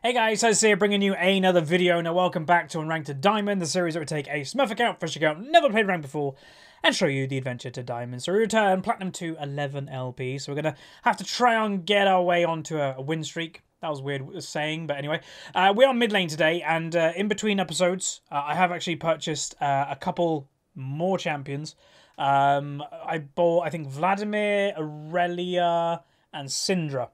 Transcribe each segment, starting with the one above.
Hey guys, Huzzy here bringing you another video. Now welcome back to Unranked to Diamond, the series that would take a Smurf account, fresh account, never played rank before, and show you the adventure to Diamond. So we return Platinum to 11 LP, so we're going to have to try and get our way onto a win streak. That was weird saying, but anyway. We're on mid lane today, and in between episodes, I have actually purchased a couple more champions. I bought, I think, Vladimir, Aurelia, and Syndra.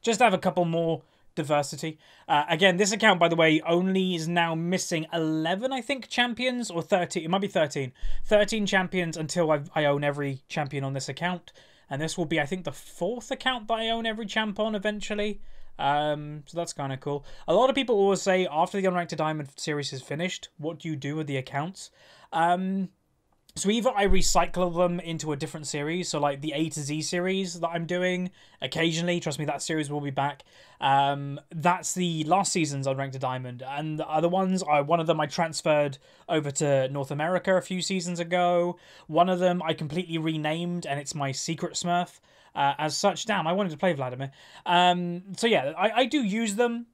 Just to have a couple more diversity. Again, this account, by the way, only is now missing 11, I think, champions, or 13. It might be 13. 13 champions until I own every champion on this account. And this will be, I think, the 4th account that I own every champ on eventually. So that's kind of cool. A lot of people always say, after the Unranked to Diamond series is finished, what do you do with the accounts? So either I recycle them into a different series, so like the A to Z series that I'm doing occasionally, trust me, that series will be back. That's the last season's Unranked to Diamond, and the other ones, one of them I transferred over to North America a few seasons ago. One of them I completely renamed, and it's my secret Smurf. As such, damn, I wanted to play Vladimir. So yeah, I do use them,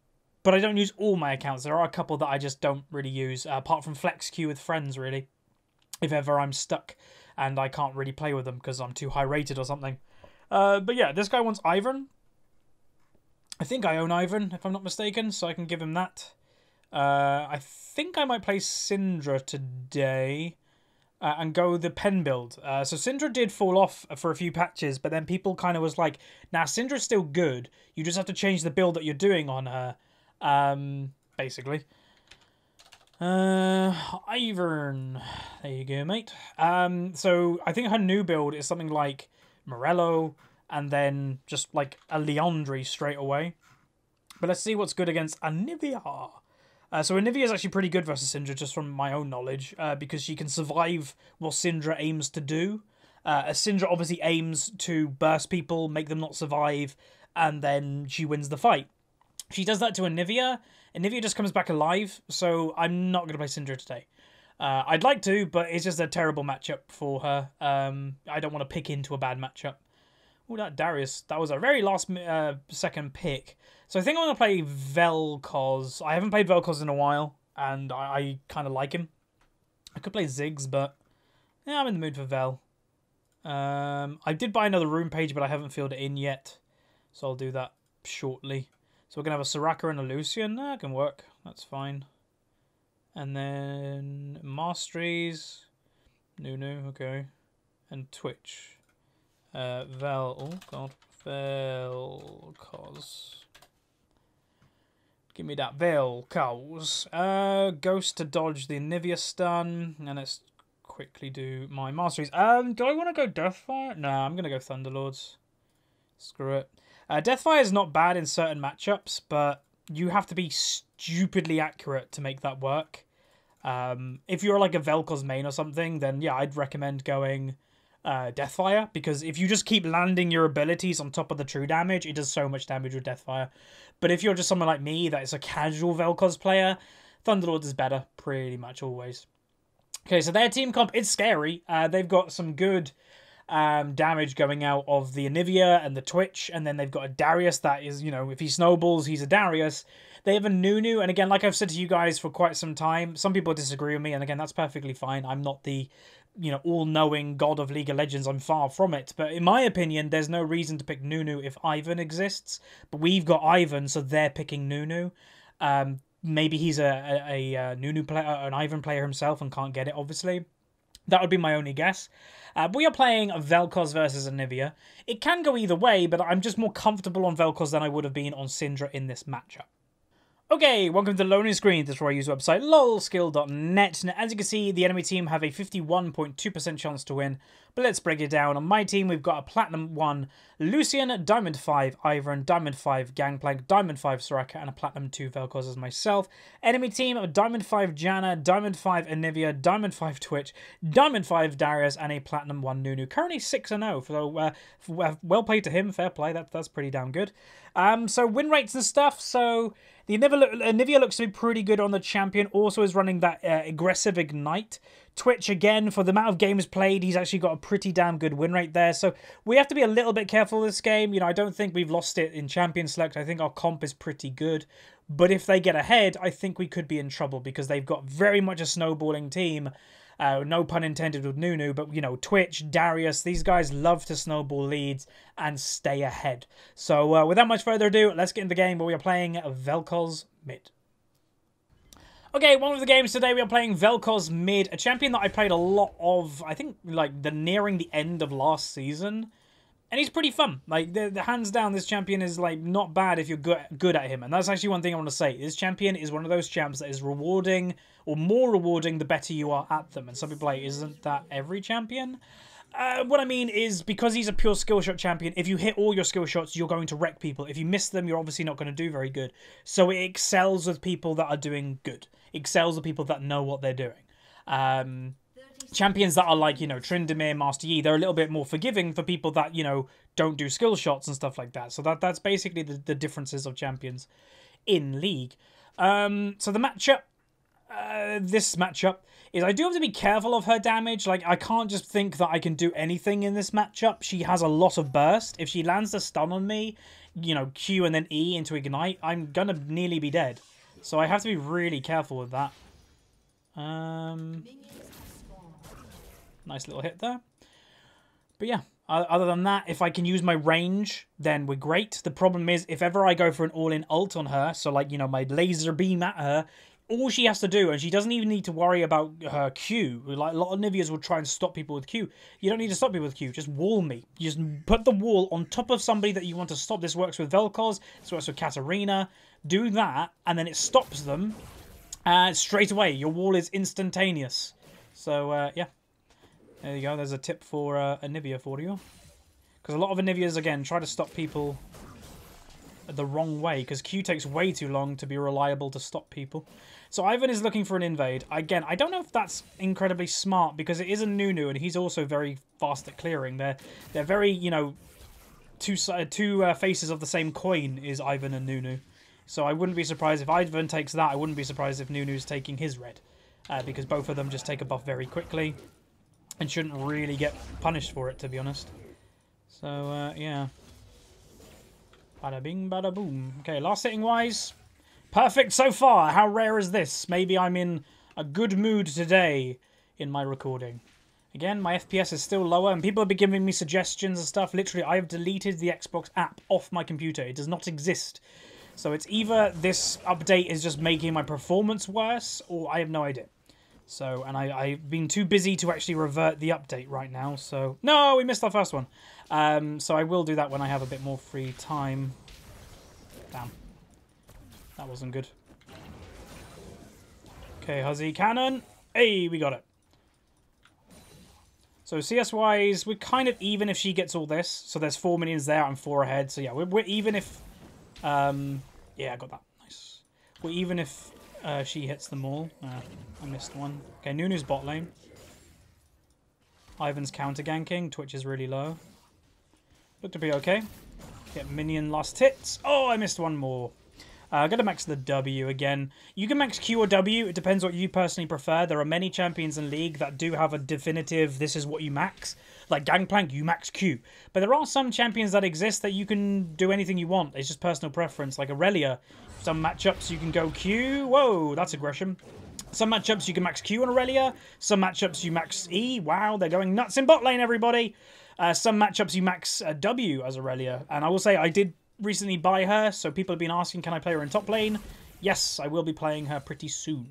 but I don't use all my accounts. There are a couple that I just don't really use, apart from Flex Queue with friends, really. If ever I'm stuck and I can't really play with them because I'm too high rated or something. But yeah, this guy wants Ivern. I think I own Ivern, if I'm not mistaken, so I can give him that. I think I might play Syndra today and go the pen build. So Syndra did fall off for a few patches, but then people kind of was like, nah, Syndra's still good. You just have to change the build that you're doing on her, basically. Ivern. There you go, mate. So I think her new build is something like Morello and then just like a Leandri straight away. But let's see what's good against Anivia. So Anivia is actually pretty good versus Syndra, just from my own knowledge, because she can survive what Syndra aims to do. Syndra obviously aims to burst people, make them not survive, and then she wins the fight. She does that to Anivia. Anivia just comes back alive, so I'm not going to play Syndra today. I'd like to, but it's just a terrible matchup for her. I don't want to pick into a bad matchup. Oh, that Darius. That was a very last second pick. So I think I'm going to play Vel'Koz. I haven't played Vel'Koz in a while, and I kind of like him. I could play Ziggs, but yeah, I'm in the mood for Vel. I did buy another room page, but I haven't filled it in yet, so I'll do that shortly. So we're going to have a Soraka and a Lucian. That can work. That's fine. And then Masteries. Nunu, okay. And Twitch. Oh god. Vel'Koz. Give me that Vel'Koz. Ghost to dodge the Anivia stun. And let's quickly do my Masteries. Do I want to go Deathfire? No, I'm going to go Thunderlords. Screw it. Deathfire is not bad in certain matchups, but you have to be stupidly accurate to make that work. If you're like a Vel'Koz main or something, then yeah, I'd recommend going Deathfire, because if you just keep landing your abilities on top of the true damage, it does so much damage with Deathfire. But if you're just someone like me that is a casual Vel'Koz player, Thunderlords is better, pretty much always. Okay, so their team comp, it's scary. They've got some good damage going out of the Anivia and the Twitch, and then they've got a Darius that is, you know, if he snowballs, he's a Darius. They have a Nunu, and again, like I've said to you guys for quite some time, some people disagree with me, and again, that's perfectly fine. I'm not the, you know, all-knowing god of League of Legends. I'm far from it, but in my opinion, there's no reason to pick Nunu if Ivern exists, but we've got Ivern, so they're picking Nunu. Maybe he's a Nunu player, an Ivern player himself, and can't get it, obviously. That would be my only guess. We are playing Vel'Koz versus Anivia. It can go either way, but I'm just more comfortable on Vel'Koz than I would have been on Syndra in this matchup. Okay, welcome to the loading screen. This is where I use the website lolskill.net. Now, as you can see, the enemy team have a 51.2% chance to win. But let's break it down. On my team, we've got a Platinum 1 Lucian, Diamond 5 Ivern, Diamond 5 Gangplank, Diamond 5 Soraka, and a Platinum 2 Vel'Koz as myself. Enemy team, a Diamond 5 Janna, Diamond 5 Anivia, Diamond 5 Twitch, Diamond 5 Darius, and a Platinum 1 Nunu. Currently 6-0, so well played to him. Fair play, that's pretty damn good. So win rates and stuff, so The Anivia looks to be pretty good on the champion. Also is running that aggressive Ignite. Twitch, again, for the amount of games played, he's actually got a pretty damn good win rate there. So we have to be a little bit careful this game. You know, I don't think we've lost it in champion select. I think our comp is pretty good. But if they get ahead, I think we could be in trouble because they've got very much a snowballing team. No pun intended with Nunu, but, you know, Twitch, Darius, these guys love to snowball leads and stay ahead. So without much further ado, let's get into the game where we are playing Vel'Koz mid. Okay, one of the games today, we are playing Vel'Koz mid, a champion that I played a lot of, I think, like, nearing the end of last season. And he's pretty fun. Like, the hands down, this champion is, like, not bad if you're good at him. And that's actually one thing I want to say. This champion is one of those champs that is rewarding, or more rewarding, the better you are at them. And some people are like, isn't that every champion? What I mean is, because he's a pure skill shot champion, if you hit all your skill shots, you're going to wreck people. If you miss them, you're obviously not going to do very good. So it excels with people that are doing good. It excels with people that know what they're doing. Champions that are like, you know, Tryndamere, Master Yi, they're a little bit more forgiving for people that, you know, don't do skill shots and stuff like that. So that's basically the differences of champions in League. So the matchup, this matchup, is I do have to be careful of her damage. Like, I can't just think that I can do anything in this matchup. She has a lot of burst. If she lands the stun on me, you know, Q and then E into Ignite, I'm gonna nearly be dead. So I have to be really careful with that. Nice little hit there. But yeah, other than that, if I can use my range, then we're great. The problem is, if ever I go for an all-in ult on her, so like, you know, my laser beam at her, all she has to do, and she doesn't even need to worry about her Q. Like, a lot of Niveas will try and stop people with Q. You don't need to stop people with Q. Just wall me. You just put the wall on top of somebody that you want to stop. This works with Vel'Koz. This works with Katarina. Do that, and then it stops them. Straight away. Your wall is instantaneous. So, yeah. There you go. There's a tip for Anivia for you. Because a lot of Anivias, again, try to stop people the wrong way. Because Q takes way too long to be reliable to stop people. So Ivan is looking for an invade. Again, I don't know if that's incredibly smart. Because it is a Nunu. And he's also very fast at clearing. They're very, you know, two faces of the same coin is Ivan and Nunu. So I wouldn't be surprised if Ivan takes that. I wouldn't be surprised if Nunu's taking his red. Because both of them just take a buff very quickly. And shouldn't really get punished for it, to be honest. So, yeah. Bada bing, bada boom. Okay, last hitting wise. Perfect so far. How rare is this? Maybe I'm in a good mood today in my recording. Again, my FPS is still lower, and people have been giving me suggestions and stuff. Literally, I have deleted the Xbox app off my computer. It does not exist. So it's either this update is just making my performance worse, or I have no idea. So, and I've been too busy to actually revert the update right now. So, no, we missed our first one. So I will do that when I have a bit more free time. Damn. That wasn't good. Okay, Huzzy cannon. Hey, we got it. So CS-wise, we're kind of even if she gets all this. So there's 4 minions there, I'm 4 ahead. So yeah, we're even if... yeah, I got that. Nice. We're even if... she hits them all. I missed one. Okay, Nunu's bot lane. Ivan's counter ganking. Twitch is really low. Look to be okay. Get minion last hits. Oh, I missed one more. Gotta max the W again. You can max Q or W. It depends what you personally prefer. There are many champions in League that do have a definitive, this is what you max. Like Gangplank, you max Q. But there are some champions that exist that you can do anything you want. It's just personal preference. Like Aurelia. Some matchups you can go Q. Whoa, that's aggression. Some matchups you can max Q on Aurelia. Some matchups you max E. Wow, they're going nuts in bot lane, everybody. Some matchups you max W as Aurelia. And I will say I did recently buy her, so people have been asking, can I play her in top lane? Yes, I will be playing her pretty soon.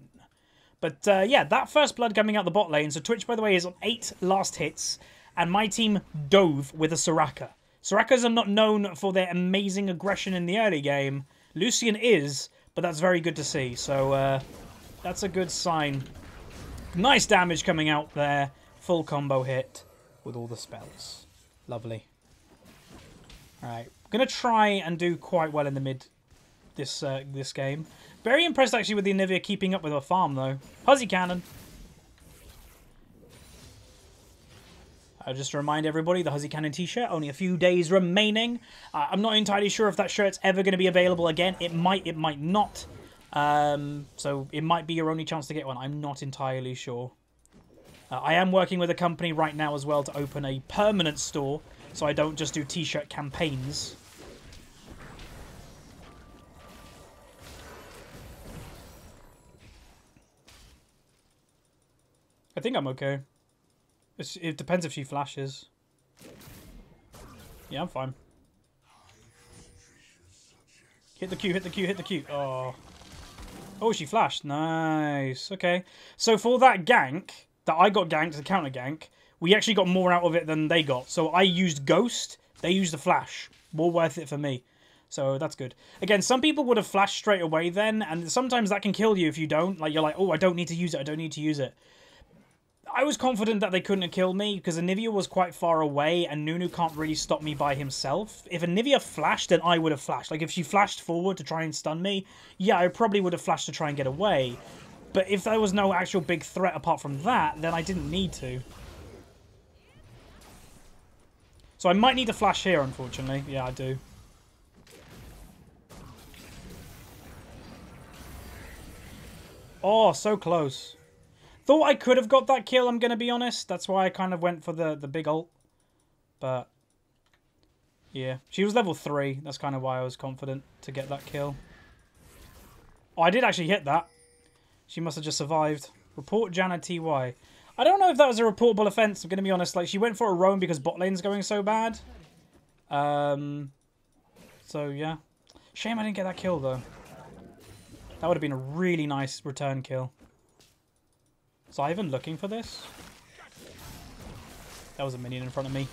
But yeah, that first blood coming out the bot lane. So Twitch, by the way, is on 8 last hits. And my team dove with a Soraka. Sorakas are not known for their amazing aggression in the early game. Lucian is, but that's very good to see. So that's a good sign. Nice damage coming out there. Full combo hit with all the spells. Lovely. Alright. I'm going to try and do quite well in the mid this game. Very impressed actually with the Anivia keeping up with her farm though. Huzzy cannon. Just to remind everybody, the Huzzy Cannon t-shirt, only a few days remaining. I'm not entirely sure if that shirt's ever going to be available again. It might not. So it might be your only chance to get one. I'm not entirely sure. I am working with a company right now as well to open a permanent store, so I don't just do t-shirt campaigns. I think I'm okay. It depends if she flashes. Yeah, I'm fine. Hit the Q, hit the Q, hit the Q. Oh. Oh, she flashed. Nice. Okay. So for that gank, that I got ganked, the counter gank, we actually got more out of it than they got. So I used Ghost, they used the flash. More worth it for me. So that's good. Again, some people would have flashed straight away then, and sometimes that can kill you if you don't. Like, you're like, oh, I don't need to use it, I don't need to use it. I was confident that they couldn't have killed me because Anivia was quite far away and Nunu can't really stop me by himself. If Anivia flashed, then I would have flashed. Like, if she flashed forward to try and stun me, yeah, I probably would have flashed to try and get away. But if there was no actual big threat apart from that, then I didn't need to. So I might need to flash here, unfortunately. Yeah, I do. Oh, so close. Thought I could have got that kill, I'm going to be honest. That's why I kind of went for the big ult. But, yeah. She was level 3. That's kind of why I was confident to get that kill. Oh, I did actually hit that. She must have just survived. Report Janna TY. I don't know if that was a reportable offense, I'm going to be honest. Like, she went for a roam because bot lane's going so bad. So, yeah. Shame I didn't get that kill, though. That would have been a really nice return kill. Is Ivan looking for this? That was a minion in front of me.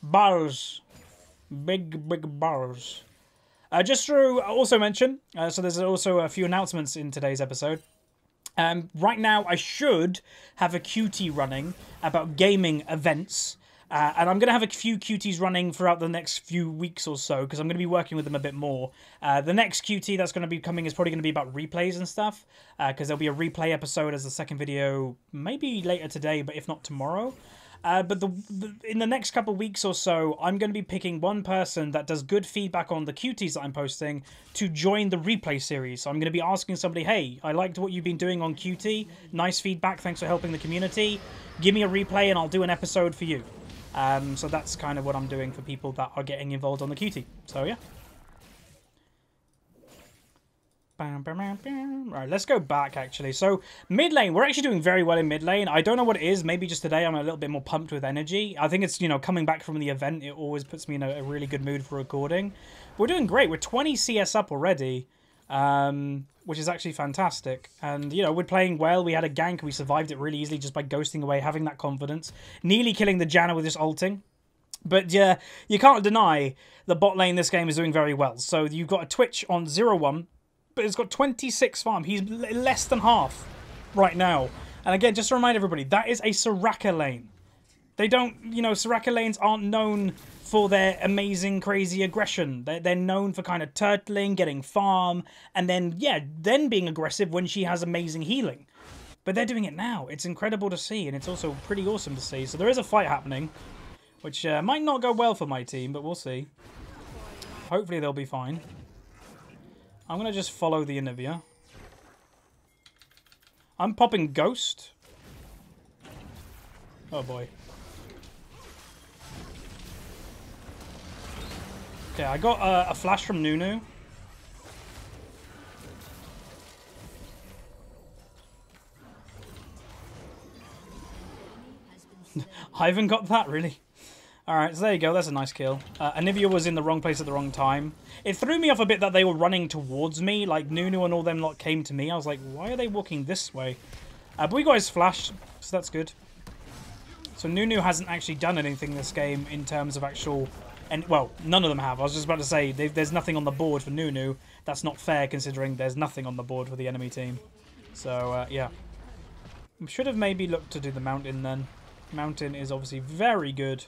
Bars. Big bars. Just to also mention, so there's also a few announcements in today's episode. Right now, I should have a QT running about gaming events. And I'm going to have a few QTs running throughout the next few weeks or so, because I'm going to be working with them a bit more. The next QT that's going to be coming is probably going to be about replays and stuff, because there'll be a replay episode as the second video, maybe later today, but if not tomorrow. But in the next couple of weeks or so, I'm going to be picking one person that does good feedback on the QTs that I'm posting to join the replay series. So I'm going to be asking somebody, hey, I liked what you've been doing on QT. Nice feedback. Thanks for helping the community. Give me a replay and I'll do an episode for you. So that's kind of what I'm doing for people that are getting involved on the QT. So, yeah. Right, let's go back, actually. So, mid lane, we're actually doing very well in mid lane. I don't know what it is. Maybe just today I'm a little bit more pumped with energy. I think it's, you know, coming back from the event, it always puts me in a really good mood for recording. We're doing great. We're 20 CS up already, which is actually fantastic. And, you know, we're playing well. We had a gank. We survived it really easily just by ghosting away, having that confidence. Nearly killing the Janna with just ulting. But, yeah, you can't deny the bot lane this game is doing very well. So, you've got a Twitch on 0-1. But it's got 26 farm. He's less than half right now. And again, just to remind everybody, that is a Soraka lane. They don't, you know, Soraka lanes aren't known for their amazing, crazy aggression. They're known for kind of turtling, getting farm, and then, yeah, then being aggressive when she has amazing healing. But they're doing it now. It's incredible to see, and it's also pretty awesome to see. So there is a fight happening, which might not go well for my team, but we'll see. Hopefully they'll be fine. I'm going to just follow the Anivia. I'm popping Ghost. Oh boy. Okay, I got a flash from Nunu. I haven't got that, really. Alright, so there you go. That's a nice kill. Anivia was in the wrong place at the wrong time. It threw me off a bit that they were running towards me. Like, Nunu and all them lot came to me. I was like, why are they walking this way? But we got his flash, so that's good. So Nunu hasn't actually done anything this game in terms of actual... And well, none of them have. I was just about to say, there's nothing on the board for Nunu. That's not fair considering there's nothing on the board for the enemy team. So, yeah. We should have maybe looked to do the Mountain then. Mountain is obviously very good.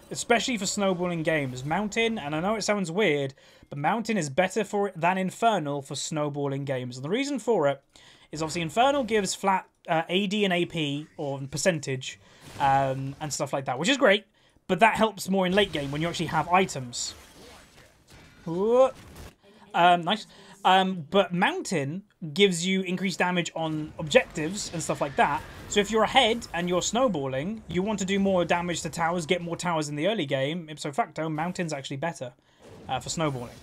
Especially for snowballing games. Mountain, and I know it sounds weird, but Mountain is better for it than Infernal for snowballing games. And the reason for it is obviously Infernal gives flat AD and AP, or percentage, and stuff like that, which is great, but that helps more in late game when you actually have items. Nice. But Mountain gives you increased damage on objectives and stuff like that. So if you're ahead and you're snowballing, you want to do more damage to towers, get more towers in the early game. Ipso facto, Mountain's actually better for snowballing.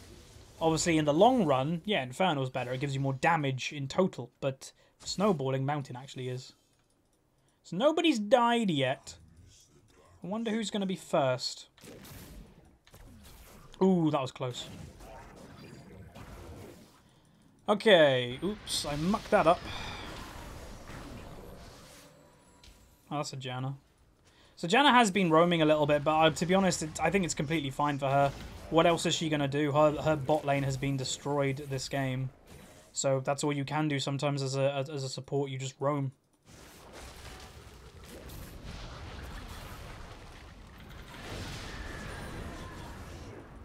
Obviously, in the long run, yeah, Infernal's better. It gives you more damage in total. But for snowballing, Mountain actually is. So nobody's died yet. I wonder who's going to be first. Ooh, that was close. Okay, oops, I mucked that up. Oh, that's a Janna. So Janna has been roaming a little bit, but to be honest, I think it's completely fine for her. What else is she going to do? Her bot lane has been destroyed this game. So that's all you can do sometimes as a support, you just roam.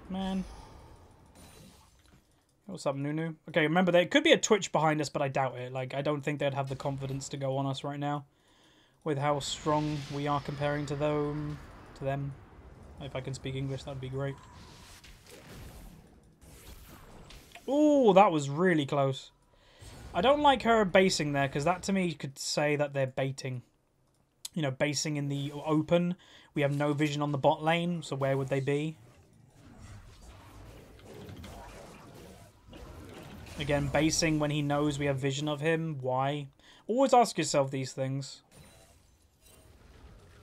Man. What's up, Nunu? Okay, remember, there could be a Twitch behind us, but I doubt it. Like, I don't think they'd have the confidence to go on us right now with how strong we are comparing to them. If I can speak English, that'd be great. Oh, that was really close. I don't like her basing there, because that to me could say that they're baiting. You know, basing in the open. We have no vision on the bot lane, so where would they be? Again, basing when he knows we have vision of him. Why? Always ask yourself these things.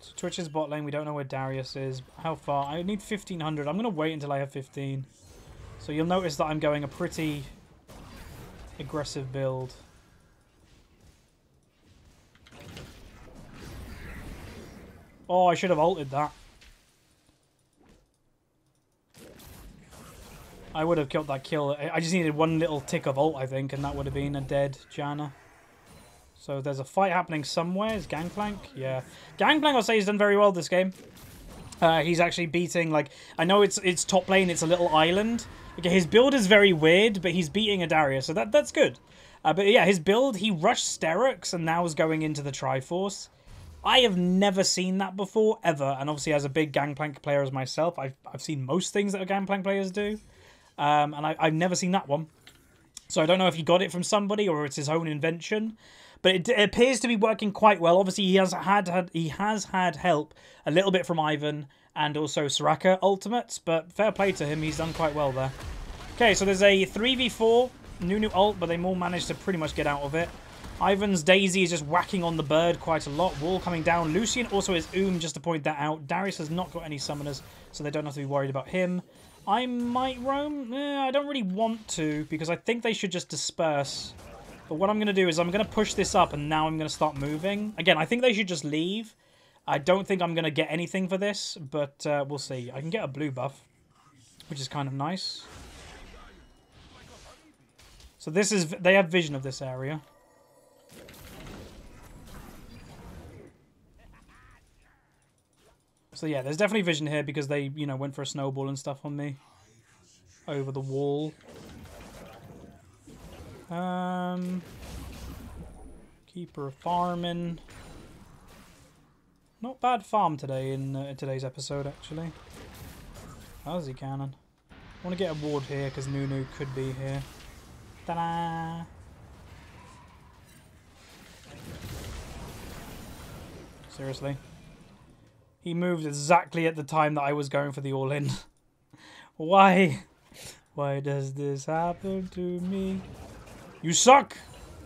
So Twitch's bot lane, we don't know where Darius is. How far? I need 1500. I'm going to wait until I have 15. So you'll notice that I'm going a pretty aggressive build. Oh, I should have ulted that. I would have killed that kill. I just needed one little tick of ult, I think, and that would have been a dead Janna. So there's a fight happening somewhere. Is Gangplank? Yeah. Gangplank, I'll say, he's done very well this game. He's actually beating, like, I know it's top lane, it's a little island. Okay, his build is very weird, but he's beating a Darius, so that's good. But yeah, his build, he rushed Sterix and now is going into the Triforce. I have never seen that before, ever. And obviously, as a big Gangplank player as myself, I've seen most things that Gangplank players do. And I've never seen that one. So I don't know if he got it from somebody or it's his own invention. But it appears to be working quite well. Obviously, he has had help a little bit from Ivan and also Soraka ultimates. But fair play to him. He's done quite well there. Okay, so there's a 3v4 Nunu ult, but they all managed to pretty much get out of it. Ivan's Daisy is just whacking on the bird quite a lot. Wall coming down. Lucian also is just to point that out. Darius has not got any summoners, so they don't have to be worried about him. I might roam. I don't really want to, because I think they should just disperse. But what I'm going to do is I'm going to push this up, and now I'm going to start moving. Again, I think they should just leave. I don't think I'm going to get anything for this, but we'll see. I can get a blue buff, which is kind of nice. So this is... They have vision of this area. So yeah, there's definitely vision here because they, you know, went for a snowball and stuff on me. Over the wall. Keeper farming. Not bad farm today in today's episode, actually. Huzzy cannon. I want to get a ward here because Nunu could be here. Ta-da! Seriously. He moved exactly at the time that I was going for the all-in. Why? Why does this happen to me? You suck!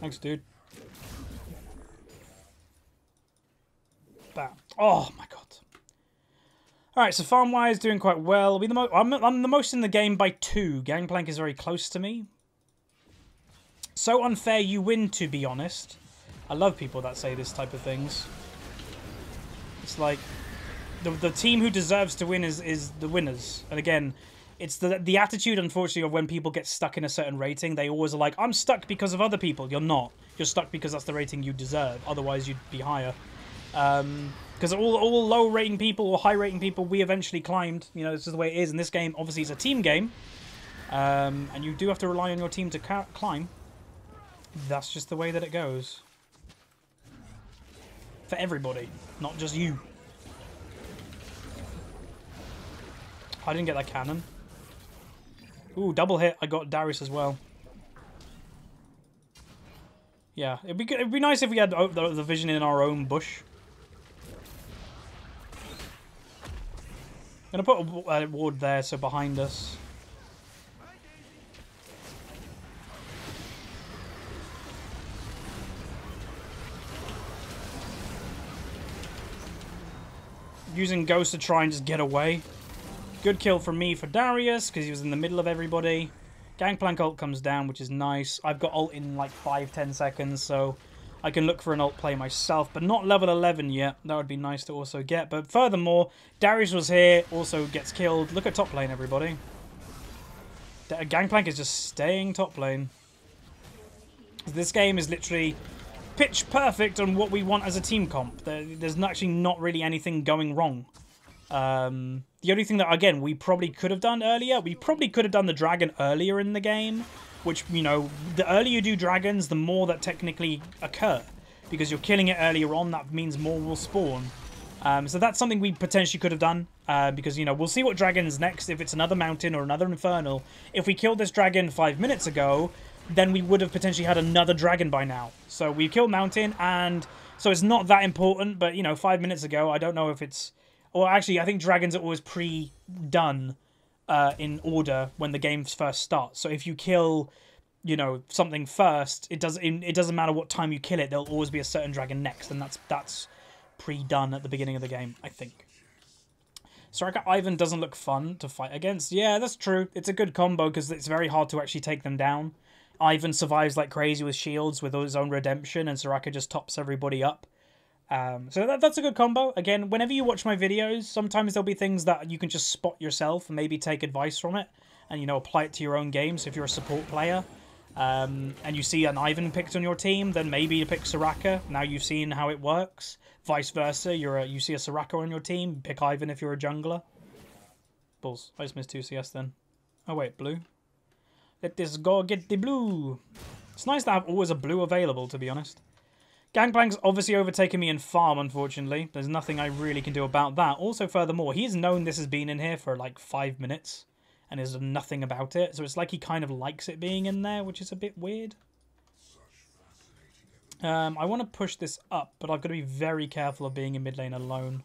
Thanks, dude. Bam. Oh, my God. Alright, so farm-wise, doing quite well. I'm the most in the game by 2. Gangplank is very close to me. So unfair you win, to be honest. I love people that say this type of things. It's like... The team who deserves to win is the winners. And again, it's the attitude, unfortunately, of when people get stuck in a certain rating. They always are like, I'm stuck because of other people. You're not. You're stuck because that's the rating you deserve. Otherwise, you'd be higher. Because all low rating people or high rating people, we eventually climbed. You know, this is the way it is. In this game, obviously, it's a team game. And you do have to rely on your team to climb. That's just the way that it goes. For everybody, not just you. I didn't get that cannon. Ooh, double hit. I got Darius as well. Yeah, it'd be good. It'd be nice if we had the vision in our own bush. I'm gonna put a ward there, so behind us. Using Ghost to try and just get away. Good kill from me for Darius, because he was in the middle of everybody. Gangplank ult comes down, which is nice. I've got ult in like 5-10 seconds, so I can look for an ult play myself, but not level 11 yet. That would be nice to also get. But furthermore, Darius was here, also gets killed. Look at top lane, everybody. Gangplank is just staying top lane. This game is literally pitch perfect on what we want as a team comp. There's actually not really anything going wrong. The only thing that, again, we probably could have done earlier, we probably could have done the dragon earlier in the game, which, you know, the earlier you do dragons, the more that technically occur. Because you're killing it earlier on, that means more will spawn. So that's something we potentially could have done, because, you know, we'll see what dragon's next, if it's another mountain or another infernal. If we killed this dragon 5 minutes ago, then we would have potentially had another dragon by now. So we killed mountain, and so it's not that important, but, you know, 5 minutes ago, I don't know if it's... Or actually, I think dragons are always pre-done in order when the game first starts. So if you kill, you know, something first, it doesn't matter what time you kill it. There'll always be a certain dragon next, and that's pre-done at the beginning of the game, I think. Soraka Ivan doesn't look fun to fight against. Yeah, that's true. It's a good combo because it's very hard to actually take them down. Ivan survives like crazy with shields with his own redemption, and Soraka just tops everybody up. So that's a good combo. Again, whenever you watch my videos, sometimes there'll be things that you can just spot yourself and maybe take advice from it and, you know, apply it to your own game. So if you're a support player and you see an Ivan picked on your team, then maybe you pick Soraka. Now you've seen how it works. Vice versa, you see a Soraka on your team, pick Ivan if you're a jungler. Balls. I just missed 2 CS then. Oh wait, blue. Let this go get the blue. It's nice to have always a blue available, to be honest. Gangplank's obviously overtaken me in farm, unfortunately. There's nothing I really can do about that. Also, furthermore, he's known this has been in here for like 5 minutes and has done nothing about it. So it's like he kind of likes it being in there, which is a bit weird. I want to push this up, but I've got to be very careful of being in mid lane alone.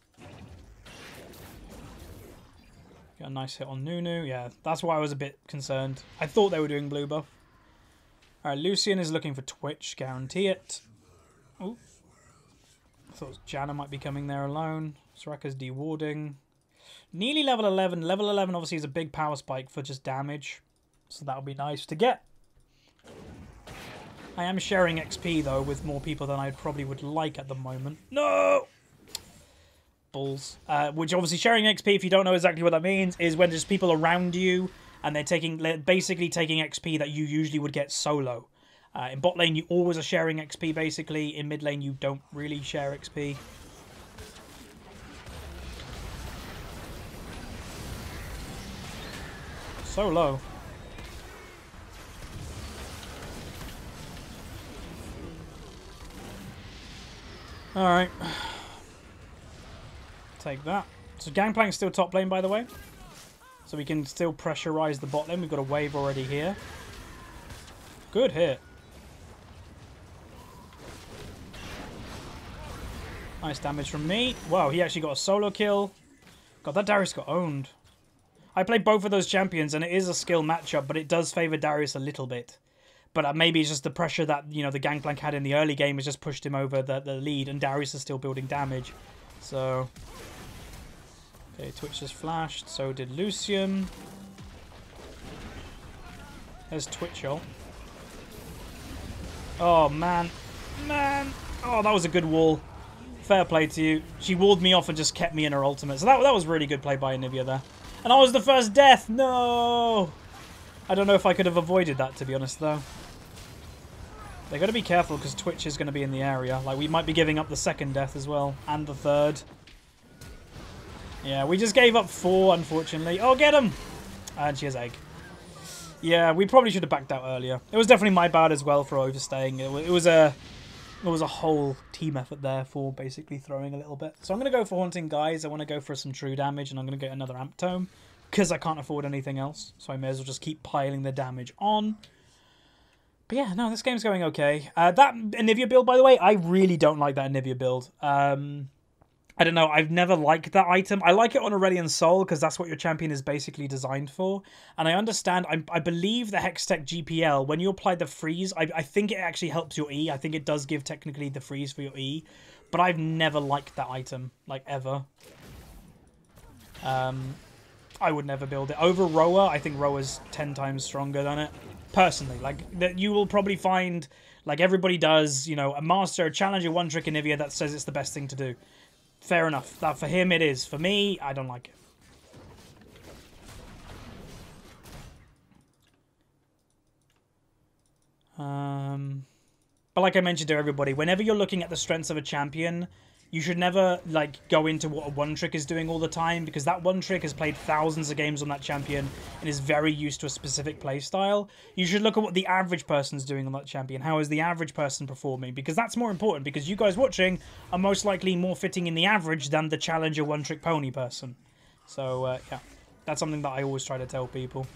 Got a nice hit on Nunu. Yeah, that's why I was a bit concerned. I thought they were doing blue buff. Alright, Lucian is looking for Twitch. Guarantee it. Oh, I thought Janna might be coming there alone. Soraka's dewarding. Nearly level 11. Level 11 obviously is a big power spike for just damage. So that'll be nice to get. I am sharing XP though with more people than I probably would like at the moment. No! Balls. Which obviously sharing XP, if you don't know exactly what that means, is when there's people around you and they're basically taking XP that you usually would get solo. In bot lane, you always are sharing XP, basically. In mid lane, you don't really share XP. So low. Alright. Take that. So Gangplank's still top lane, by the way. So we can still pressurize the bot lane. We've got a wave already here. Good hit. Nice damage from me. Wow, he actually got a solo kill. God, that Darius got owned. I played both of those champions, and it is a skill matchup, but it does favour Darius a little bit. But maybe it's just the pressure that, you know, the Gangplank had in the early game has just pushed him over the lead, and Darius is still building damage. So... Okay, Twitch just flashed. So did Lucian. There's Twitch ult. Oh, man. Man. Oh, that was a good wall. Fair play to you. She walled me off and just kept me in her ultimate. So that was really good play by Anivia there. And I was the first death. No. I don't know if I could have avoided that, to be honest, though. They got to be careful because Twitch is going to be in the area. Like, we might be giving up the second death as well. And the third. Yeah, we just gave up 4, unfortunately. Oh, get him! And she has egg. Yeah, we probably should have backed out earlier. It was definitely my bad as well for overstaying. It was a There was a whole team effort there for basically throwing a little bit. So I'm going to go for Haunting Guise. I want to go for some true damage, and I'm going to get another Amp Tome because I can't afford anything else. So I may as well just keep piling the damage on. But yeah, no, this game's going okay. That Anivia build, by the way, I really don't like that Anivia build. I don't know, I've never liked that item. I like it on Aurelion Soul because that's what your champion is basically designed for. And I understand, I believe the Hextech GPL, when you apply the freeze, I think it actually helps your E. I think it does give technically the freeze for your E. But I've never liked that item, like ever. I would never build it. Over Roa, I think Roa's 10 times stronger than it. Personally, like, that you will probably find, like everybody does, you know, a master, a challenger, one trick Anivia that says it's the best thing to do. Fair enough. That for him it is. For me, I don't like it. But like I mentioned to everybody, whenever you're looking at the strengths of a champion, you should never like go into what a one trick is doing all the time, because that one trick has played thousands of games on that champion and is very used to a specific playstyle. You should look at what the average person's doing on that champion. How is the average person performing? Because that's more important, because you guys watching are most likely more fitting in the average than the challenger one trick pony person. So yeah, that's something that I always try to tell people.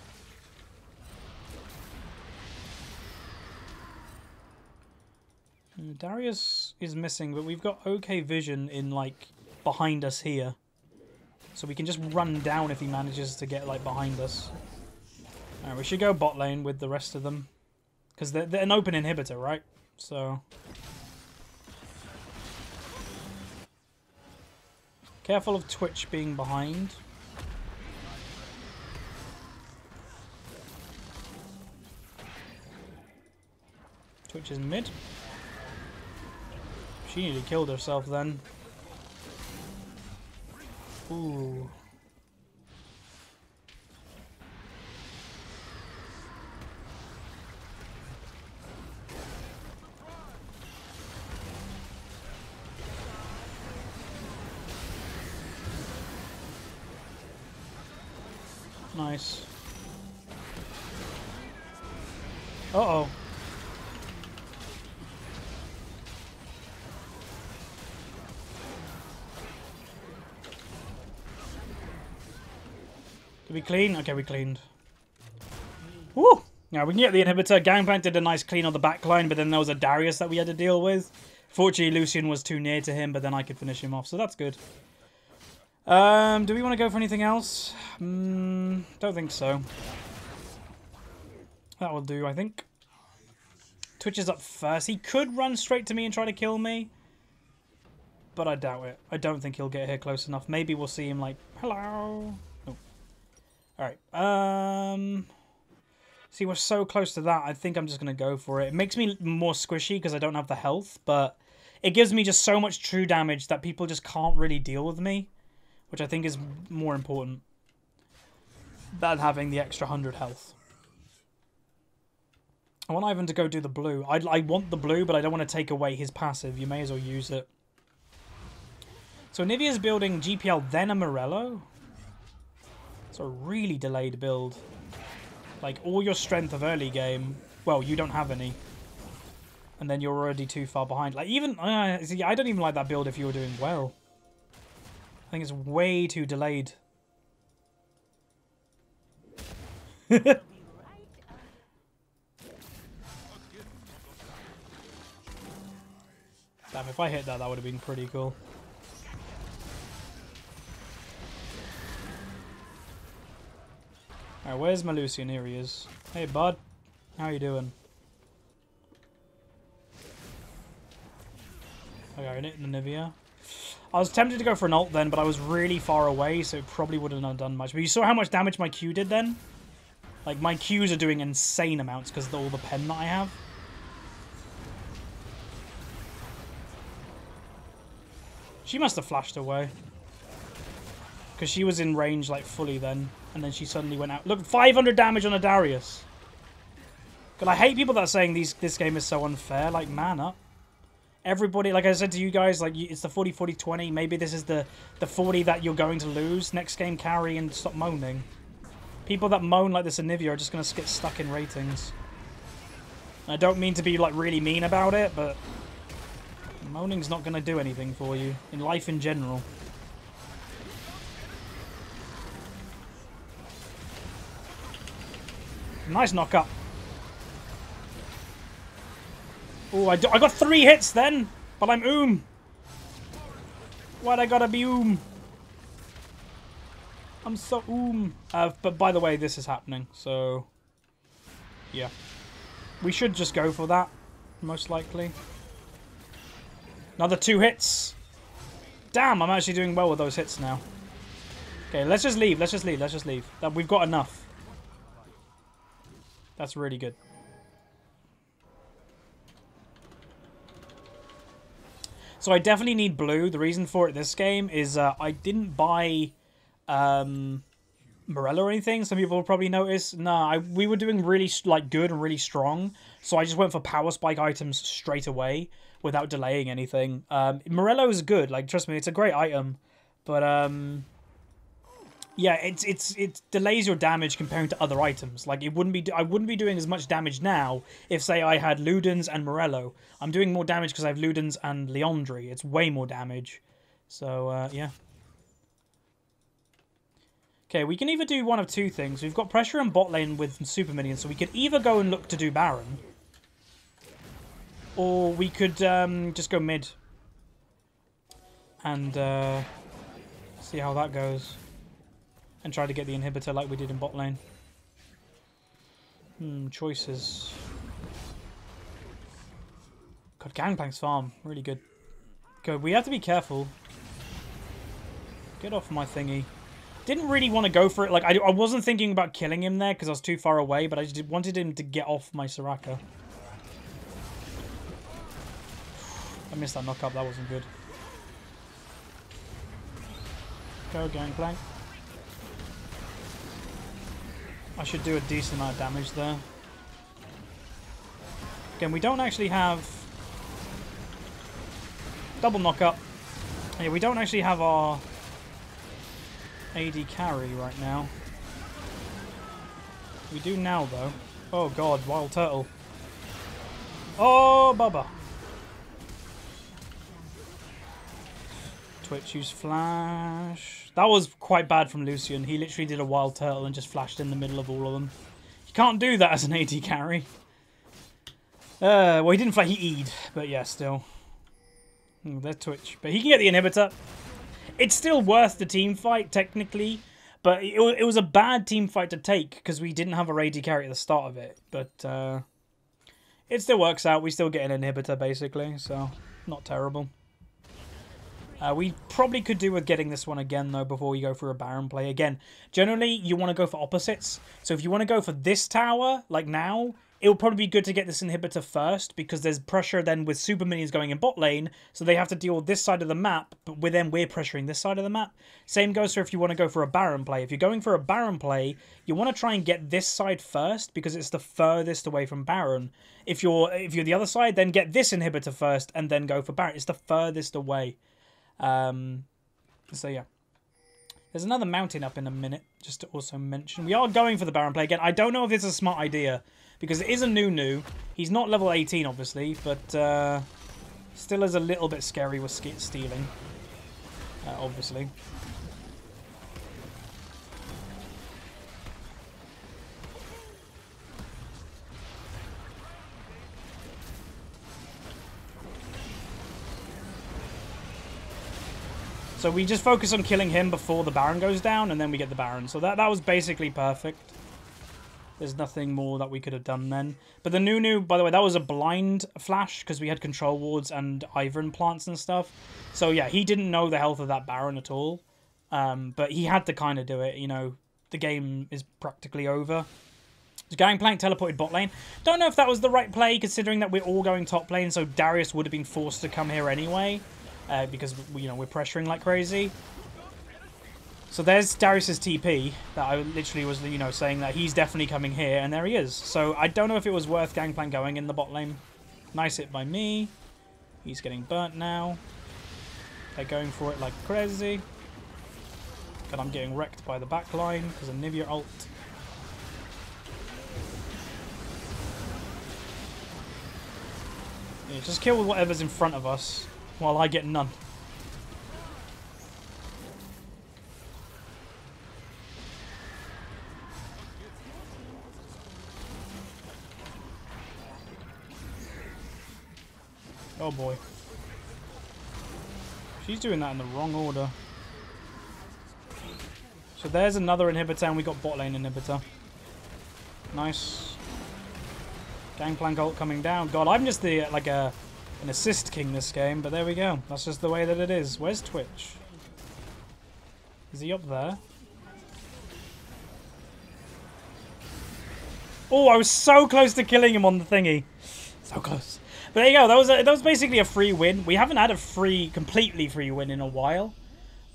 Darius is missing, but we've got okay vision in, like, behind us here. So we can just run down if he manages to get, like, behind us. Alright, we should go bot lane with the rest of them. Because they're an open inhibitor, right? So... careful of Twitch being behind. Twitch is mid. She nearly killed herself then. Ooh. Nice. Uh-oh. Did we clean? Okay, we cleaned. Woo! Now we can get the inhibitor. Gangplank did a nice clean on the backline, but then there was a Darius that we had to deal with. Fortunately, Lucian was too near to him, but then I could finish him off, so that's good. Do we want to go for anything else? Don't think so. That will do, I think. Twitch is up first. He could run straight to me and try to kill me, but I doubt it. I don't think he'll get here close enough. Maybe we'll see him like, hello. Alright, see, we're so close to that, I think I'm just going to go for it. It makes me more squishy because I don't have the health, but it gives me just so much true damage that people just can't really deal with me, which I think is more important than having the extra 100 health. I want Ivan to go do the blue. I want the blue, but I don't want to take away his passive. You may as well use it. So Nivea's building GPL, then a Morello. It's a really delayed build. Like, all your strength of early game, well, you don't have any. And then you're already too far behind. Like, even, see, I don't even like that build if you were doing well. I think it's way too delayed. Damn, if I hit that, that would have been pretty cool. Alright, where's my Lucian? Here he is. Hey, bud. How you doing? Okay, I hit the Nivea. I was tempted to go for an ult then, but I was really far away, so it probably wouldn't have done much. But you saw how much damage my Q did then? Like, my Qs are doing insane amounts because of all the pen that I have. She must have flashed away. Because she was in range, like, fully then. And then she suddenly went out. Look, 500 damage on a Darius. God, I hate people that are saying this game is so unfair. Like, man up. Everybody, like I said to you guys, like, it's the 40-40-20. Maybe this is the 40 that you're going to lose. Next game, carry and stop moaning. People that moan like this in Nivea are just going to get stuck in ratings. And I don't mean to be, like, really mean about it, but Moaning's not going to do anything for you. In life in general. Nice knock up. Oh, I got 3 hits then, but I'm Why'd I gotta be I'm so but by the way, this is happening, so yeah. We should just go for that, most likely. Another 2 hits. Damn, I'm actually doing well with those hits now. Okay, let's just leave. Let's just leave. We've got enough. That's really good. So I definitely need blue. The reason for it this game is I didn't buy Morello or anything. Some people will probably notice. No, we were doing really good and really strong. So I just went for power spike items straight away without delaying anything. Morello is good. Like, trust me, it's a great item. But yeah, it delays your damage comparing to other items. Like, I wouldn't be doing as much damage now if, say, I had Ludens and Morello. I'm doing more damage because I have Ludens and Leandri. It's way more damage. So yeah. Okay, we can either do one of 2 things. We've got pressure in bot lane with super minions, so we could either go and look to do Baron, or we could just go mid and see how that goes. And try to get the inhibitor like we did in bot lane. Choices. God, Gangplank's farm. Really good. Good, we have to be careful. Get off my thingy. Didn't really want to go for it. Like, I wasn't thinking about killing him there because I was too far away, but I just wanted him to get off my Soraka. I missed that knock up. That wasn't good. Go, Gangplank. I should do a decent amount of damage there. Again, we don't actually have... Double knock up. Yeah, we don't actually have our AD carry right now. We do now, though. Oh, God. Wild Turtle. Oh, Bubba. Twitch use flash. That was quite bad from Lucian. He literally did a Wild Turtle and just flashed in the middle of all of them. You can't do that as an AD carry. Well, he didn't flash. He E'd. But yeah, still. There's Twitch. But he can get the inhibitor. It's still worth the team fight, technically. But it was a bad team fight to take because we didn't have a AD carry at the start of it. But it still works out. We still get an inhibitor, basically. So, not terrible. We probably could do with getting this one again, though, before we go for a Baron play. Again, generally, you want to go for opposites. So if you want to go for this tower, like now, it would probably be good to get this inhibitor first, because there's pressure then with super minions going in bot lane, so they have to deal with this side of the map, but we're pressuring this side of the map. Same goes for if you want to go for a Baron play. If you're going for a Baron play, you want to try and get this side first, because it's the furthest away from Baron. If you're the other side, then get this inhibitor first, and then go for Baron. It's the furthest away. So yeah, there's another mountain up in a minute, just to also mention. We are going for the Baron play again. I don't know if it's a smart idea, because it is a new. He's not level 18, obviously, but still is a little bit scary with stealing, obviously. So we just focus on killing him before the Baron goes down, and then we get the Baron. So that was basically perfect. There's nothing more that we could have done then. But the Nunu, by the way, that was a blind flash, because we had control wards and Ivern plants and stuff. So yeah, he didn't know the health of that Baron at all. But he had to kind of do it, you know. The game is practically over. Gangplank teleported bot lane. Don't know if that was the right play, considering that we're all going top lane, so Darius would have been forced to come here anyway. Because, you know, we're pressuring like crazy. So there's Darius's TP that I literally was, you know, saying that he's definitely coming here, and there he is. So I don't know if it was worth Gangplank going in the bot lane. Nice hit by me. He's getting burnt now. They're going for it like crazy. But I'm getting wrecked by the back line because of Nivea ult. Yeah, just kill whatever's in front of us. while I get none. Oh boy. She's doing that in the wrong order. So there's another inhibitor, and we got bot lane inhibitor. Nice. Gangplank ult coming down. God, I'm just the like an assist king this game, but there we go. That's just the way that it is. Where's Twitch? Is he up there? Oh, I was so close to killing him on the thingy. So close. But there you go. That was basically a free win. We haven't had a completely free win in a while.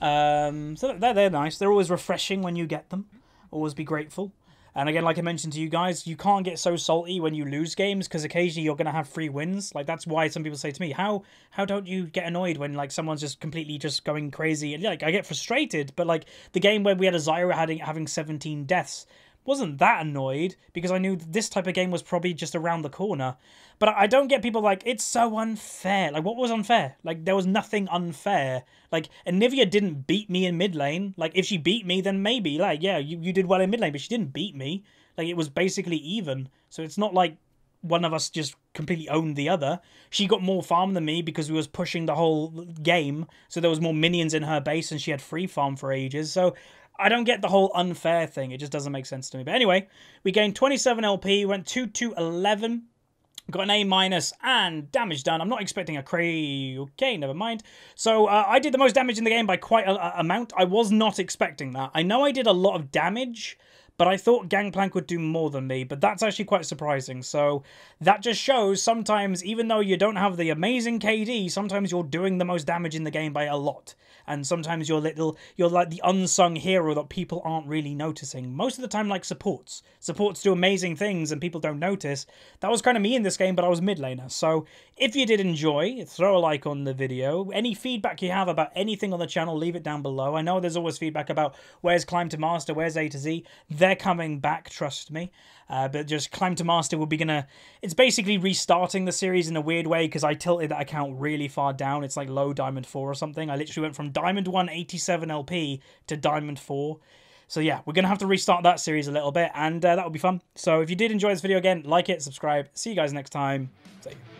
So they're nice. They're always refreshing when you get them. Always be grateful. And again, like I mentioned to you guys, you can't get so salty when you lose games because occasionally you're going to have free wins. Like, that's why some people say to me, how don't you get annoyed when, like, someone's just completely just going crazy? And, like, I get frustrated, but, like, the game where we had a Zyra having 17 deaths, wasn't that annoyed because I knew this type of game was probably just around the corner. But I don't get people like, it's so unfair. Like, what was unfair? Like, there was nothing unfair. Like, Anivia didn't beat me in mid lane. Like, if she beat me, then maybe. Like, yeah, you did well in mid lane, but she didn't beat me. Like, it was basically even. So it's not like one of us just completely owned the other. She got more farm than me because we was pushing the whole game. So there was more minions in her base and she had free farm for ages. So I don't get the whole unfair thing. It just doesn't make sense to me. But anyway, we gained 27 LP, went 2-11. Got an A- and damage done. I'm not expecting a cray. Okay, never mind. So I did the most damage in the game by quite an amount. I was not expecting that. I know I did a lot of damage, but I thought Gangplank would do more than me. But that's actually quite surprising. So that just shows sometimes, even though you don't have the amazing KD, sometimes you're doing the most damage in the game by a lot. And sometimes you're like the unsung hero that people aren't really noticing. Most of the time, like supports. Supports do amazing things and people don't notice. That was kind of me in this game, but I was mid laner. So if you did enjoy, throw a like on the video. Any feedback you have about anything on the channel, leave it down below. I know there's always feedback about where's Climb to Master, where's A to Z. They're coming back, trust me. But just Climb to Master will be gonna... It's basically restarting the series in a weird way because I tilted that account really far down. It's like low Diamond 4 or something. I literally went from Diamond 1 87 LP to Diamond 4. So yeah, we're going to have to restart that series a little bit and that will be fun. So if you did enjoy this video, again, like it, subscribe. See you guys next time. See you.